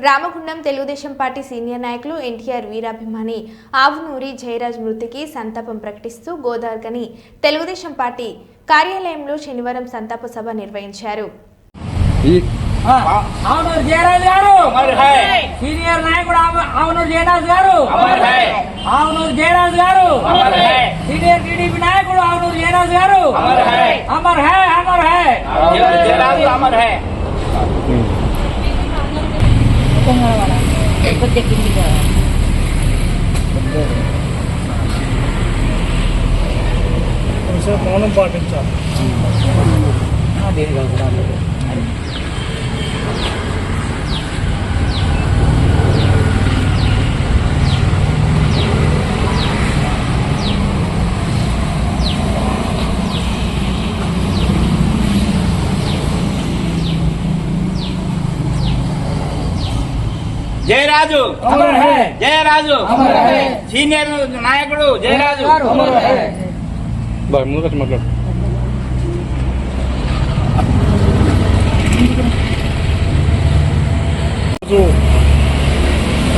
Ramagundam Telugu Desam party senior నాయకులు ఎన్టీఆర్ వీరాభిమాని ఆవునూరి జయరాజ్ మృతికి సంతాపం ప్రకటిస్తూ గోదావరికని తెలుగుదేశం పార్టీ కార్యాలయంలో శనివారం సంతాప సభ నిర్వహించారు. ఆవునూరి జయరాజ్ గారు సీనియర్ నాయకుడు ఆవునూరి జయరాజ్ గారు ఆవునూరి జయరాజ్ గారు సీనియర్ టీడీపీ నాయకుడు ఆవునూరి జయరాజ్ గారు Amar high Amar high Jayaraj Amar high. మౌనం పాటించాలి. జయరాజు జయరాజు సీనియర్ నాయకుడు జయరాజు మాట్లాడు.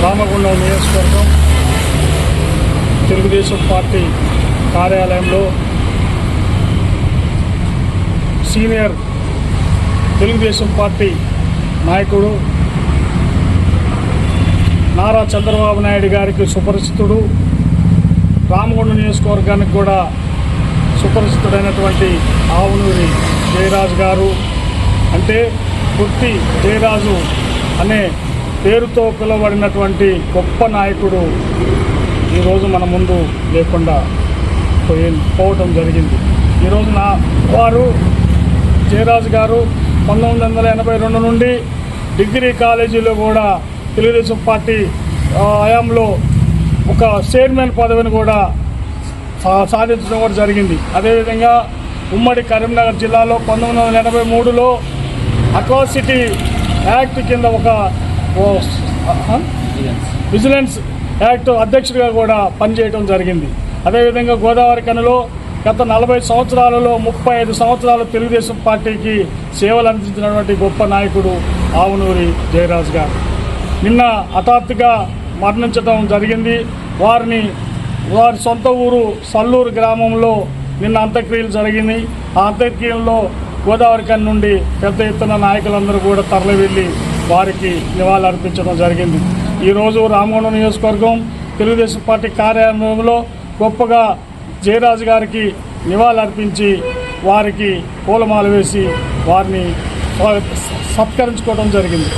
రామగుండం నియోజకవర్గం తెలుగుదేశం పార్టీ కార్యాలయంలో సీనియర్ తెలుగుదేశం పార్టీ నాయకుడు నారా చంద్రబాబు నాయుడు గారికి సుపరిచితుడు, రామగుండం నియోజకవర్గానికి కూడా సుపరిచితుడైనటువంటి ఆవునూరి జయరాజ్ గారు అంటే పుట్టి జయరాజు అనే పేరుతో పిలువబడినటువంటి గొప్ప నాయకుడు ఈరోజు మన ముందు లేకుండా పోవటం జరిగింది. ఈరోజు వారు జయరాజు గారు 1982 నుండి డిగ్రీ కాలేజీలో కూడా తెలుగుదేశం పార్టీ హయాంలో ఒక చైర్మన్ పదవిని కూడా సాధించడం కూడా జరిగింది. అదేవిధంగా ఉమ్మడి కరీంనగర్ జిల్లాలో 1983లో అట్రాసిటీ యాక్ట్ కింద ఒక విజిలెన్స్ యాక్ట్ అధ్యక్షుడిగా కూడా పనిచేయడం జరిగింది. అదేవిధంగా గోదావరి కనిలో గత 40 సంవత్సరాలలో 35 సంవత్సరాలు తెలుగుదేశం పార్టీకి సేవలు అందించినటువంటి గొప్ప నాయకుడు ఆవునూరి జయరాజ్ గారు నిన్న హఠాత్తుగా మరణించడం జరిగింది. వారి సొంత ఊరు సల్లూరు గ్రామంలో నిన్న అంత్యక్రియలు జరిగింది. ఆ అంత్యక్రియల్లో గోదావరి కని నుండి పెద్ద ఎత్తున నాయకులందరూ కూడా తరలి వెళ్ళి వారికి నివాళులర్పించడం జరిగింది. ఈరోజు రామగుండం నియోజకవర్గం తెలుగుదేశం పార్టీ కార్యాలయంలో గొప్పగా జయరాజు గారికి నివాళులర్పించి వారికి పూలమాల వేసి వారిని సత్కరించుకోవడం జరిగింది.